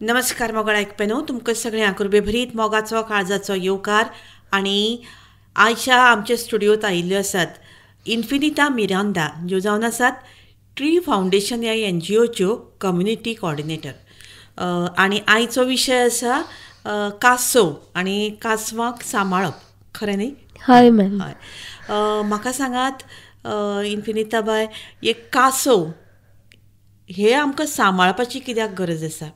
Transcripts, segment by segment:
नमस्कार मोगळ आयकपेनो तुमकां सगळ्यांक बेभरीत मोगाचो काळजाचो येवकार आनी आयच्या आमचे स्टुडिओत आयिल्ल्यो आसात इन्फिनिटा मिरांदा ज्यो जावन आसात ट्री फावंडेशन ह्या NGOच्यो कम्युनिटी कोऑर्डिनेटर आनी आयचो विशय आसा कासव आनी कासवांक सांबाळप. खरें न्ही? हय मॅम. हय. म्हाका सांगात इन्फिनिटा बाय, एक कासव हे आमकां सांबाळपाची कित्याक गरज आसा?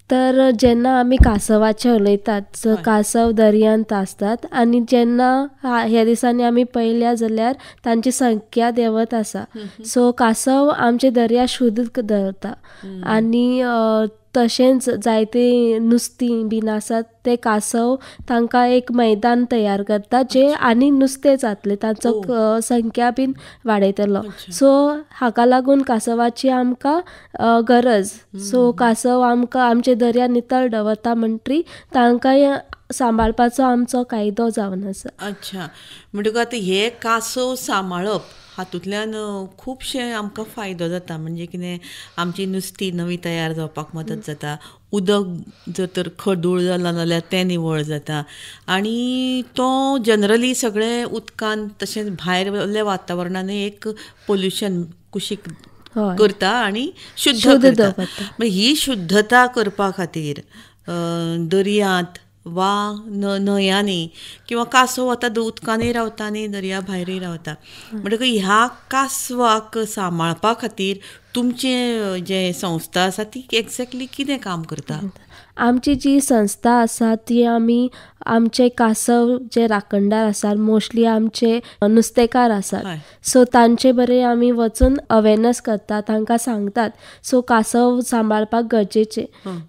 तर जेन्ना आमी कासवाचे उलयतात, कासव दर्यांत आसतात आनी जेन्ना ह्या दिसांनी आमी पळयल्या जाल्यार तांची संख्या देंवत आसा. सो कासव आमचे दर्या शुद्ध दवरता आनी तशेंच जायते नुस्तीं बीन आसात ते कासव तांकां एक मैदान तयार करता जे आनी नुस्तें जातलें, तांचो संख्या बीन वाडयतलो. सो हाका लागून कासवाची आमकां गरज. सो कासव आमकां आमचे दर्या नितळ दवरता म्हणटरी तांकांय सांबाळपाचो आमचो कायदो जावन आसा. अच्छा, म्हणटकूच आतां हे कासव सांबाळप हातूंतल्यान खुबशे आमकां फायदो जाता. म्हणजे कितें, आमची नुस्तीं नवीं तयार जावपाक मदत जाता, उदक जर तर खडूळ जालां जाल्यार तें निवळ जाता आनी तो जनरली सगळे उदकान तशेंच भायल्या वातावरणानूय एक पोल्युशन कुशीक करता आनी शुद्ध करता. ही शुद्धता करपा खातीर दर्यांत वा न्हंयांनी किंवा कासव आतां उदकानूय रावता आनी दर्या भायरूय रावता. म्हणटकूच ह्या कासवाक सांबाळपा खातीर तुमचे जे संस्था आसा ती एक्झॅक्टली कितें काम करता? आमची जी संस्था आसा ती आमी आमचे कासव जे राखणदार आसात, मोस्टली आमचे नुस्तेकार आसात, सो तांचे बरें आमी वचून अवेरनस करतात, तांकां सांगतात. सो कासव सांबाळपाक गरजेचे.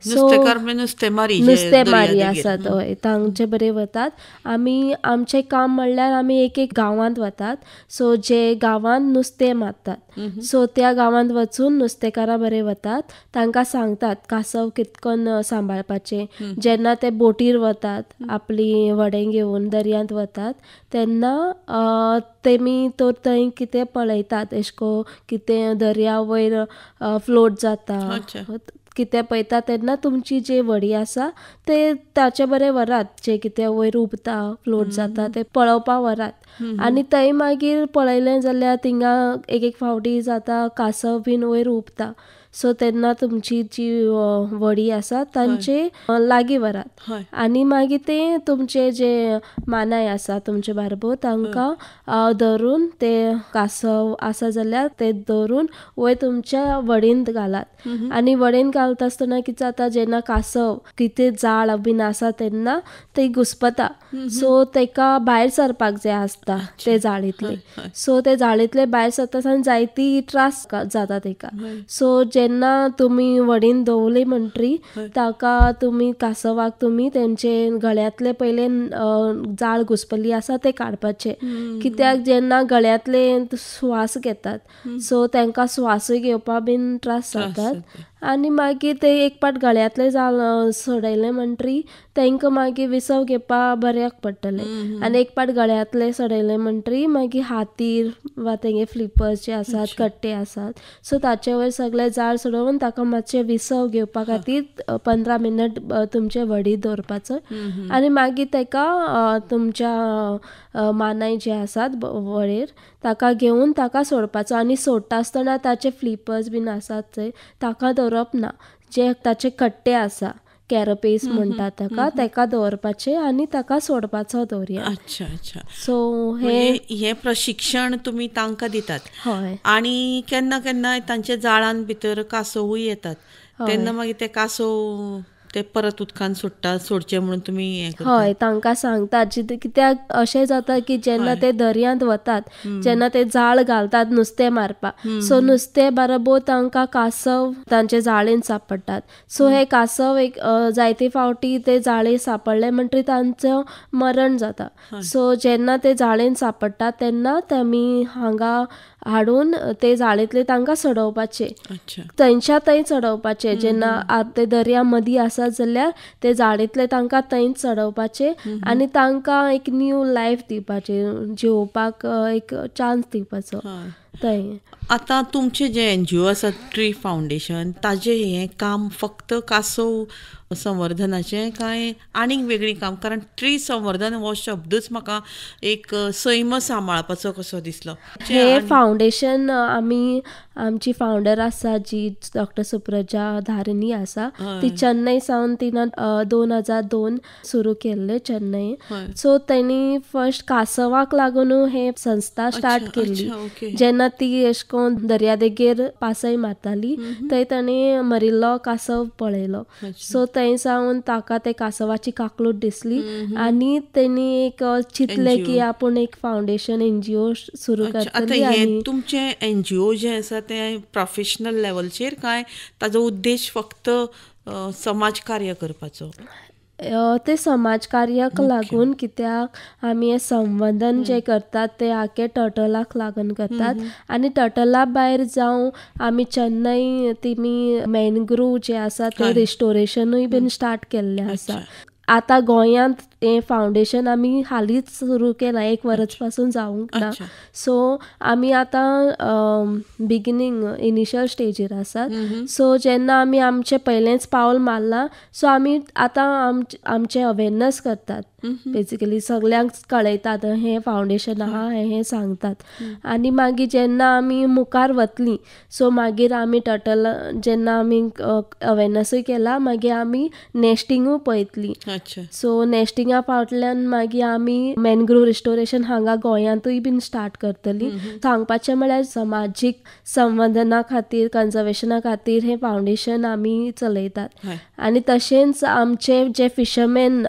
नुस्तेमारी आसात हय, तांचे बरें वतात. आमी आमचें काम म्हणल्यार आमी एक एक गांवांत वतात. सो जे गांवांत नुस्तें मारतात, सो त्या गांवांत वचून नुस्तेकारां बरें वतात, तांकां सांगतात कासव कितकोन सांबाळपाचें. जेन्ना ते बोटीर वतात, आपली व्हडें घेवन दर्यांत वतात, तेन्ना तेमी तर थंय कितें पळयतात, एशें को कितें दर्या वयर फ्लोट जाता कितें पळयता, तेन्ना तुमची जी व्हडी आसा ते ताचे बरें व्हरात, जे कितें वयर उबता फ्लोट जाता तें पळोवपा व्हरात. आनी थंय मागीर पळयलें जाल्यार थिंगा एक फावटी जाता कासव बीन वयर उबता. सो तेन्ना तुमची जी व्हडी आसा तांचे लागीं व्हरात आनी मागीर ते तुमचे जे मानाय आसा तुमचे बारबो तांकां धरून ते कासव आसा जाल्यार ते धरून वयर तुमच्या व्हडींत घालात. आनी व्हडेन घालता आसतना कितें जाता, जेन्ना कासव कितें जाळ बीन आसा तेन्ना ते घुस्पता. सो तेका भायर सरपाक जाय आसता ते जाळींतले. सो ते जाळींतले भायर सरता आसतना जायती त्रास जाता तेका. सो जेन्ना तुमी व्हडीन दवरली म्हणटरी ताका तुमी कासवाक तुमी तेंचे गळ्यांतले पयले जाळ घुसपल्ली आसा ते काडपाचे. कित्याक जेन्ना गळ्यांतले स्वास घेतात, सो तांकां स्वासूय घेवपा बीन त्रास जातात. आनी मागीर ते एक पाट गळ्यांतले जाळ सोडयले म्हणटरी तांकां मागीर विसव घेवपा बऱ्याक पडटलें. आनी एक पाट गळ्यांतले सोडयले म्हणटरी मागीर हातीर वा तेंगे फ्लिपर्स जे आसात, कट्टे आसात, सो ताचे वयर सगळे जाळ सोडोवन ताका मातशें विसव घेवपा खातीर 15 मिनट तुमचे व्हडीत दवरपाचो. आनी मागीर ताका तुमच्या मानाय जे आसात व्हडेर ताका घेवन ताका सोडपाचो. आनी सोडटा आसतना ताचे फ्लिपर्स बीन आसात थंय ताका दवरप ना. जे ताचे कट्टे आसा, कॅरपेस म्हणटात ताका, ताका दवरपाचे आनी ताका सोडपाचो दर्यान. अच्छा अच्छा. सो हे प्रशिक्षण तुमी तांकां दितात. हय. आनी केन्ना केन्ना तांचे जाळान भितर कासवूय येतात, तेन्ना मागीर ते कासव ते परत उदकान सोडचे म्हणून तुमी हय तांकां सांगतात. कित्याक अशें जाता की जेन्ना ते दर्यांत वतात, जेन्ना ते जाळ घालतात नुस्तें मारपाक, सो नुस्तें बरोबर तांकां कासव तांचे जाळेंत सांपडटात. सो हे कासव एक जायते फावटी ते जाळेंत सांपडले म्हणटरी तांचो मरण जाता. सो जेन्ना ते जाळेंत सांपडटात तेन्ना तेमी हांगा हाडून ते जाळेंतले तांकां चडोवपाचे, थंयच्या थंय चडोवपाचे. जेन्ना ते दर्या मदीं आसात जाल्यार ते जाळेंतले तांकां थंयच चडोवपाचे आनी तांकां एक न्यू लायफ दिवपाचे, जिवपाक एक चान्स दिवपाचो. थंय. आतां तुमचें जें NGO आसा ट्री फावंडेशन, ताजें हें काम फक्त कासव संवर्धनाचें काय आनीक वेगळीं काम? कारण ट्री संवर्धन हो शब्दूच म्हाका एक सैम सांबाळपाचो कसो दिसलो. हे फावंडेशन आमची फावंडर आसा जी डॉक्टर सुप्रजा धारिनी आसा, ती चेन्नई सावन तिनं 2002 सुरू केल्लें चेन्नई. सो तेणी फर्स्ट कासवाक लागून हे संस्था स्टार्ट केल्ली. जेन्ना ती अशें करून दर्यादेगेर पासय मारताली थंय ताणें मरिल्लो कासव पळयलो. सो थंय सावन ताका ते कासवाची काकलूट दिसली आनी तेणी एक चिंतलें की आपूण एक फावंडेशन NGO सुरू करतली. आतां हें तुमचें NGO जें आसा तें प्रोफेशनल लेवलचेर काय ताजो उद्देश फक्त समाज कार्य करपाचो? ते समाज कार्याक लागून, कित्याक आमी हें संवर्धन जें करतात तें आख्या टर्टलाक लागून करतात. आनी टर्टला भायर जावं आमी चेन्नई तिमी मॅनग्रूव जे आसा ते रिस्टोरेशनूय बीन स्टार्ट केल्लें आसा. आतां गोंयांत हें फावंडेशन आमी हालींच सुरू केलां, 1 वर्स पासून जावंक ना. सो आमी आतां बिगिनींग इनिशियल स्टेजीर आसात. सो जेन्ना आमी आमचें पयलेंच पावल मारलां, सो आमी आतां आमचें अवेरनस करतात. बेजिकली सगल्यांक कळयतात हें फावंडेशन आहा हें सांगतात. आनी मागीर जेन्ना आमी मुखार वतलीं, सो मागीर आमी टर्टल जेन्ना आमी अवेरनसूय केला, मागीर आमी नेस्टिंगूय पळयतलीं. सो नेस्टिंगा फाटल्यान मागीर आमी मॅनग्रूव रिस्टोरेशन हांगा गोंयांतूय बीन स्टार्ट करतलीं. सांगपाचें म्हळ्यार समाजीक संवर्धना खातीर, कन्जर्वेशना खातीर हें फावंडेशन आमी चलयतात. आनी तशेंच आमचे जे फिशरमॅन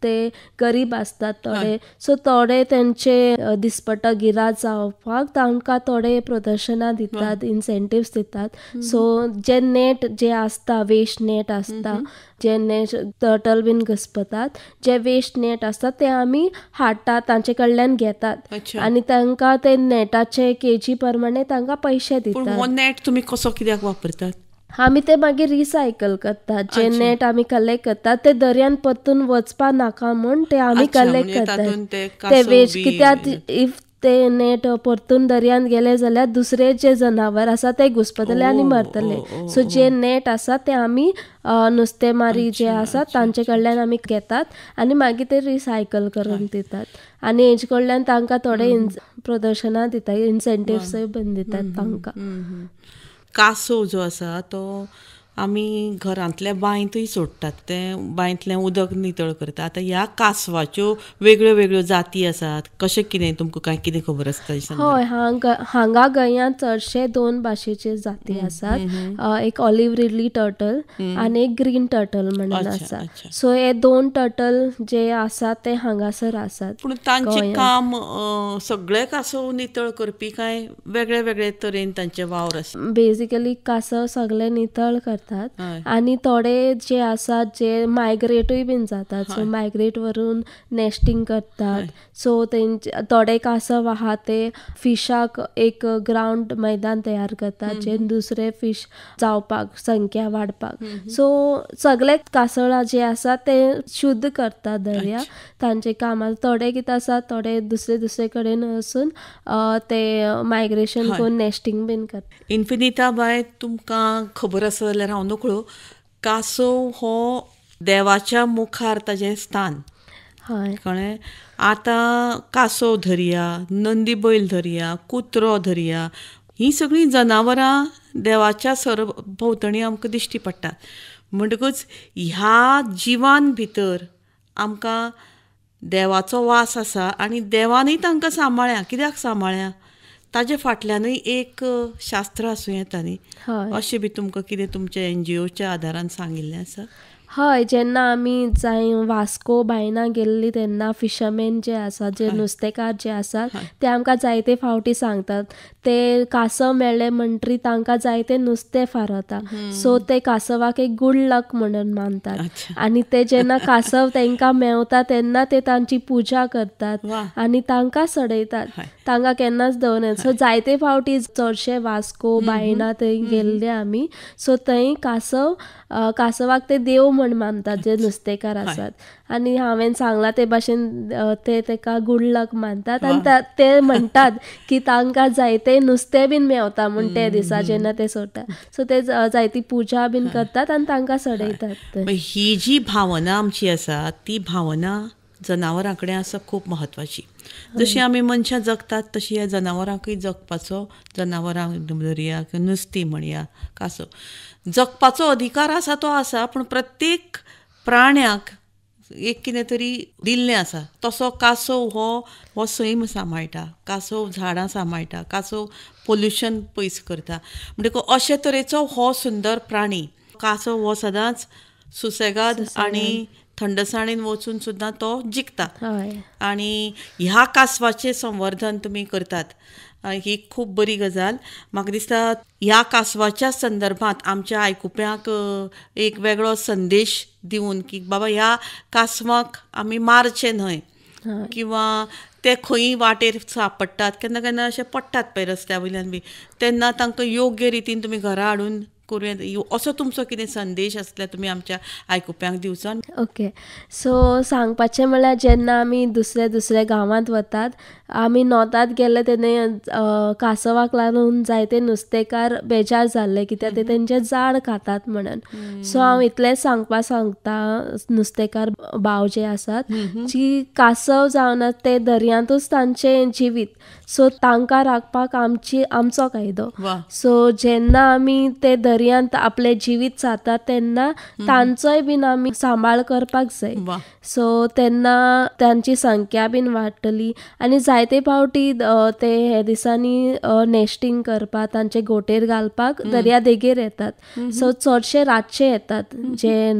ते गरीब आसतात थोडे, सो थोडे तेंचे दिसपट्टा गिरात जावपाक तांकां थोडे प्रदर्शनां दितात, इन्सेंटिव्स दितात. सो जे नेट जे आसता, वेस्ट नेट आसता, जे नेट टर्टल बीन घुसपतात, जे वेस्ट नेट आसता ते आमी हाडटात, तांचे कडल्यान घेतात आनी तांकां ते नेटाचे केजी प्रमाणे तांकां पयशे दितात. हो नेट तुमी कसो कित्याक वापरतात? आमी ते मागीर रिसायकल करतात. जे नेट आमी कलेक्ट करतात ते दर्यान परतून वचपा नाका म्हूण ते आमी कलेक्ट करतात. ते वेस्ट, कित्याक इफ ते नेट परतून दर्यान गेले जाल्यार दुसरे जे जनावर आसा ते घुसपतले आनी मरतले. सो जे नेट आसा ते आमी नुस्तेमारी जे आसा तांचे कडल्यान आमी घेतात आनी मागीर ते रिसायकल करून दितात. आनी हेजे कडल्यान तांकां थोडे प्रदर्शनां दितात, इन्सेंटिव्सूय बीन दितात तांकां. कासव जो आसा तो आमी घरांतल्या बांयतूय सोडटात, तें बांयतलें उदक नितळ करता. आतां ह्या कासवाच्यो वेगळ्यो वेगळ्यो जाती आसात, कशें कितें तुमकां काय कितें खबर आसता? हय, हांगा गोंयांत चडशे 2 भाशेचे जाती आसात. एक ऑलिव्ह रिडली टर्टल आनी एक ग्रीन टर्टल म्हणून आसा. सो हे 2 टर्टल जे आसात ते हांगासर आसात. पूण तांचें काम सगळे कासव नितळ करपी काय वेगळे वेगळे तरेन तांचे वावर आसा? बेजिकली कासव सगळे नितळ करतात आनी थोडे जे आसात जे मायग्रेटूय बीन जातात. सो मायग्रेट वरून नेस्टिंग करतात. सो तेंचे थोडे कासव आहा ते फिशाक एक ग्राउंड मैदान तयार करतात, जे दुसरे फिश जावपाक, संख्या वाडपाक. सो सगळे कासवां जे आसा ते शुद्ध करतात दर्या. तांचे काम थोडे कितें आसा, थोडे दुसरे कडेन वचून ते मायग्रेशन करून नेस्टिंग बीन करतात. इन्फिनिटा बाय, तुमकां खबर आसा जाल्यार हांव नकळो, कासव हो देवाच्या मुखार ताजें स्थान. कळ्ळें? आतां कासव धरया, नंदी बैल धरया, कुत्रो धरया, ही सगळीं जनावरां देवाच्या सरभोंवतणी आमकां दिश्टी पडटात. म्हणटकूच ह्या जिवान भितर आमकां देवाचो वास आसा आनी देवानूय तांकां सांबाळ्या. कित्याक सांबाळ्या? ताजे फाटल्यानूय एक शास्त्र आसूं येता न्ही. अशें बी तुमकां कितें तुमच्या NGOच्या आदारान सांगिल्लें आसा? हय, जेन्ना आमी वास्को बायना गेल्ली तेन्ना फिशरमॅन जे आसा, जे नुस्तेकार जे आसात, ते आमकां जायते फावटी सांगतात ते कासव मेळ्ळे म्हणटरी तांकां जायते नुस्तें फारता. सो ते कासवाक एक गूड लक म्हणून मानतात. आनी ते जेन्ना कासव तांकां मेवता तेन्ना ते तांची पुजा करतात आनी तांकां सडयतात, तांकां केन्नाच दवरनात. सो जायते फावटी चडशे वास्को बायना थंय गेल्ले आमी. सो थंय कासवाक ते देव म्हण मानतात जे नुस्तेकार आसात. आनी हांवें सांगलां ते भाशेन ते तेका गूड लक मानतात आनी ते म्हणटात की तांकां जायते नुस्तें बीन मेवता म्हण ते दिसा जेन्ना ते सोडटा. सो ते जायती पुजा बीन करतात आनी तांकां सडयतात. ही जी भावना आमची आसा ती भावना जनावरां कडेन आसप खूब म्हत्वाची. जशी आमी मनशां जगतात तशी ह्या जनावरांकूय जगपाचो, जनावरांक धरया, नुस्तीं म्हणया, कासव, जगपाचो अधिकार आसा तो आसा. पूण प्रत्येक प्राण्याक एक कितें तरी दिल्लें आसा. तसो कासव हो सैम सांबाळटा, कासव झाडां सांबाळटा, कासव पोल्युशन पयस करता. म्हणटकूच अशे तरेचो हो सुंदर प्राणी कासव हो सदांच सुसेगाद आनी थंडसाणेन वचून सुद्दां तो जिखता. आनी ह्या कासवाचें संवर्धन तुमी करतात ही खूब बरी गजाल. म्हाका दिसता ह्या कासवाच्या संदर्भांत आमच्या आयकुप्यांक एक वेगळो संदेश दिवन की बाबा ह्या कासवाक आमी मारचें न्हय, किंवा ते खंयी वाटेर सापडटात, केन्ना केन्ना अशे पडटात पळय रस्त्या वयल्यान बी, तेन्ना तांकां योग्य रितीन तुमी घरा हाडून करूं, असो तुमचो कितें संदेश आसल्यार तुमी आमच्या आयकुप्यांक दिवचो. ओके, सो सांगपाचें म्हणल्यार जेन्ना आमी दुसऱ्या दुसऱ्या गांवांत वतात, आमी नॉर्थांत गेले तेन्ना कासवाक लागून जायते नुस्तेकार बेजार जाल्ले कित्याक ते तेंचे झाड खातात म्हणून. सो हांव इतलेंच सांगता नुस्तेकार भाव जे आसात जी कासव जावन ते दर्यांतूच तांचें जिवीत, सो तांकां राखपाक आमचो कायदो. सो जेन्ना आमी ते दर्यांत आपले जिवीत सारतात तेन्ना तांचोय बीन आमी सांबाळ करपाक जाय. सो तेन्ना तांची संख्या बीन वाडटली आनी जायते फावटी ते हे दिसांनी नेस्टिंग करपाक तांचे गोटेर घालपाक दर्या देगेर येतात. सो चडशे रातचे येतात, जे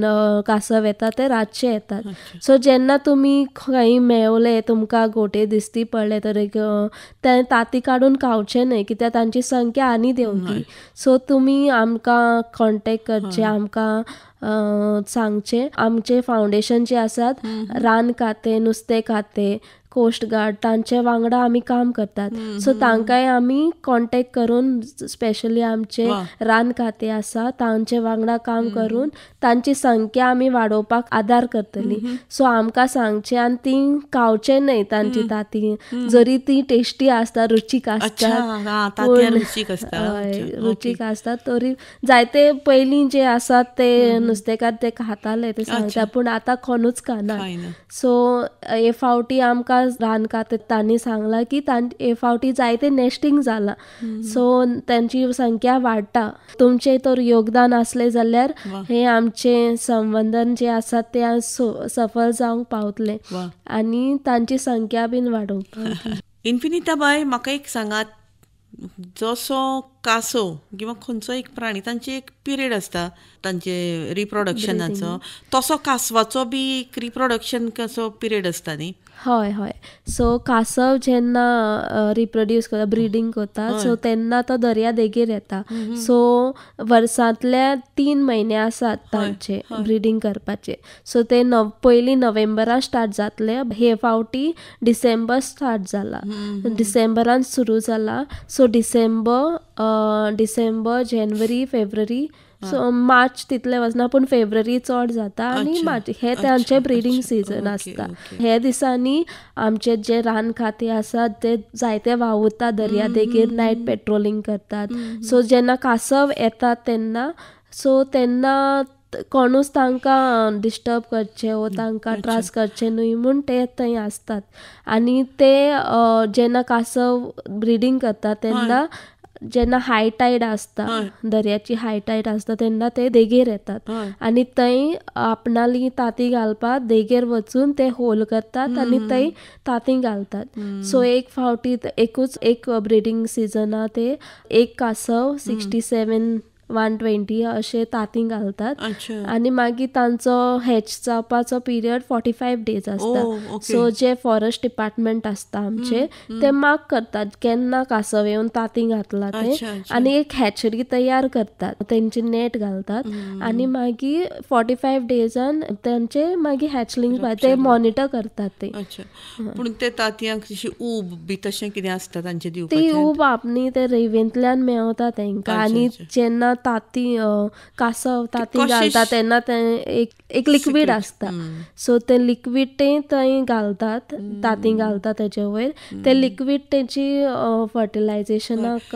कासव येतात ते रातचे येतात. सो जेन्ना तुमी खंय मेवले, तुमकां गोटे दिसती पडले तर ते ताती काडून खावचे न्हय कित्याक तांची संख्या आनी देंवतली. सो तुमी आमकां कॉन्टेक्ट करचे, आमकां सांगचे. आमचे फावंडेशन जे आसात रान खाते, नुस्तें खाते, कोस्ट गार्ड तांचे वांगडा आमी काम करतात. सो तांकांय आमी कॉन्टेक्ट करून स्पेशली आमचे रान खाते आसा तांचे वांगडा काम करून तांची संख्या आमी वाडोवपाक आदार करतली. सो आमकां सांगचे आनी ती खावचे न्हय तांची ताती, जरी ती टेस्टी आसता, रुचीक आसतात, रुचीक आसतात, तरी जायते पयलीं जे आसात ते नुस्तेकार ते खाताले ते सांगता, पूण आतां कोणूच खाना. सो हे फावटी आमकां रान खाते तांणी सांगला की हे फावटी जायते नेस्टिंग जाला, सो तांची संख्या वाडटा. तुमचे तर योगदान असले जाल्यार हे आमचे संवर्धन जे आसात ते सफल जावंक पावतले आनी तांची संख्या बीन वाडोवपाक. इन्फिनिता बाय, म्हाका एक सांगात, जसो कासव किंवा खंयचो एक प्राणी तांचे एक पिरियड आसता तांचे रिप्रोडक्शनाचो, तसो कासवाचो बी एक रिप्रोडक्शन कसो पिरियड आसता न्ही? हय हय. सो कासव जेन्ना रिप्रोड्यूस करता, ब्रिडींग करता, सो तेन्ना तो दर्या देगेर येता. सो वर्सांतले 3 म्हयने आसात तांचे ब्रिडींग करपाचे. सो ते पयलीं नोव्हेंबरान स्टार्ट जातले, हे फावटी डिसेंबर स्टार्ट जाला, डिसेंबरान सुरू जाला. सो डिसेंबर, जानेवारी, फेब्रुवारी, सो मार्च तितले वचना, पूण फेब्रुवारी चड जाता आनी मार्च हे तांचे ब्रिडींग सीजन आसता. हे दिसांनी आमचे जे रान खाते आसात ते जायते वावुरता दर्या देगेर, नायट पेट्रोलिंग करतात. सो जेन्ना कासव येतात तेन्ना कोणूच तांकां डिस्टर्ब करचे वो तांकां त्रास करचे न्हय म्हूण ते थंय आसतात. आनी ते जेन्ना कासव ब्रिडींग करतात तेन्ना जेन्ना हाय टायड आसता, दर्याची हाय टायड आसता तेन्ना ते देगेर येतात आनी थंय आपणाली ताती घालपाक देगेर वचून ते होल करतात आनी थंय ताती घालतात. सो एक फावटी एक ब्रिडींग सिजना ते एक कासव 67-120 अशे ताती घालतात आनी मागीर तांचो हॅच जावपाचो पिरियड 45 days आसता. सो जे फॉरेस्ट डिपार्टमेंट आसता आमचे ते मार्क करतात केन्ना कासव येवन ताती घातला ते आनी एक हॅचरी तयार करतात, तेंचे नेट घालतात आनी मागीर 45 daysन तेंचे मागीर हॅचलिंग ते मॉनिटर करतात. ते पूण ते तातयांक ऊब बी तशें कितें आसता तांचे दिवपाचें? ती ऊब आपणी ते रेंवेंतल्यान मेवता तेंकां आनी जेन्ना ताती कासव ताती कशें घालता तेन्ना ते एक लिक्वीड आसता, सो ते लिक्वीड ते थंय घालतात, ताती घालता तेचे वयर, ते लिक्वीड तेची फर्टिलायझेशनाक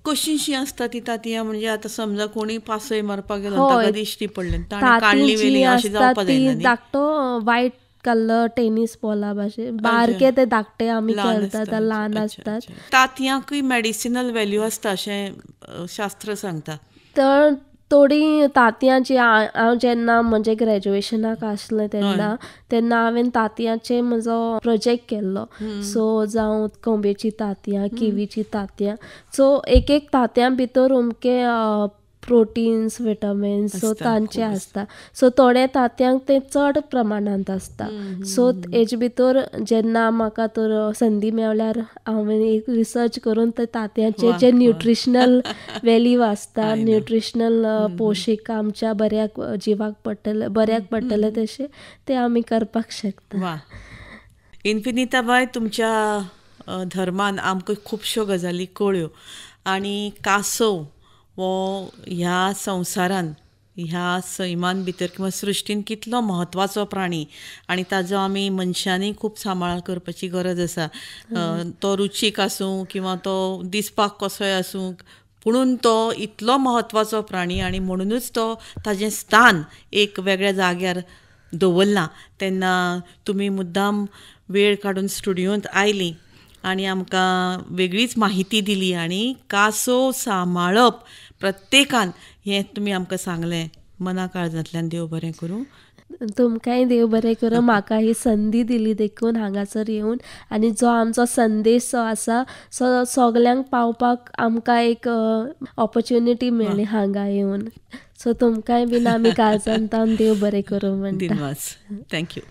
कशींशीं आसता ती तांतयां? म्हणजे आतां समजा कोणी पासय मारपाक गेलो हय. ताका दिश्टी पडलें ताणें ताती काडली जी वेली अशें आसता जावपा ती जायना न्ही? धाकटो वायट कलर टेनीस बॉला भाशेन बारके ते धाकटे आमी ल्हान खेळटात आसता. ल्हान अच्छा, आसतात. अच्छा. तांतयांकूय मेडिसिनल व्हॅल्यू आसता अशें शास्त्र सांगता. तर थोडी तांतयां जी हांव जेन्ना म्हणजे ग्रॅज्युएशनाक आसलें तेन्ना हांवें तांतयांचे म्हजो प्रोजेक्ट केल्लो. सो जावं कोंबेची तांतयां, किवीची तांतयां, सो एक तांतयां भितर अमके प्रोटिन्स, विटामिन्स सो आसता, तांचे खूब आसता. सो थोड्या तांतयांक ते चड प्रमाणांत आसता. सो हेजे भितर जेन्ना म्हाका तर संदी मेळ्ळ्यार हांवें एक रिसर्च करून ते तांतयांचे जे न्युट्रिशनल व्हॅल्यू आसता, न्युट्रिशनल पोशीक आमच्या बऱ्याक जिवाक पडटले तशे ते आमी करपाक शकता. वा. इन्फिनिता बाय, तुमच्या धर्मान आमकां खुबश्यो गजाली कळ्यो आनी कासव वो ह्या संवसारान, ह्या सैमान भितर किंवा सृश्टीन कितलो म्हत्वाचो प्राणी आनी ताजो आमी मनशांनी खूब सांबाळ करपाची गरज आसा. तो रुचीक आसूं किंवा तो दिसपाक कसोय आसूं, पुणून तो इतलो म्हत्वाचो प्राणी आनी म्हणूनच तो ताजें स्थान एक वेगळ्या जाग्यार दवरलां. तेन्ना तुमी मुद्दाम वेळ काडून स्टुडियोंत आयलीं आनी आमकां वेगळीच माहिती दिली आनी कासव सांबाळप प्रत्येकान हें तुमी आमकां सांगलें. मना काळजांतल्यान देव बरें करूं. तुमकांय देव बरें करूं. म्हाका ही संदी दिली देखून हांगासर येवन, आनी जो आमचो संदेश जो आसा सगल्यांक पावपाक आमकां एक ऑपॉर्च्युनिटी मेळ्ळी हांगा येवन. सो तुमकांय बीन आमी काळजांतान देव बरें करूं म्हणटा. दिनवास. थँक्यू.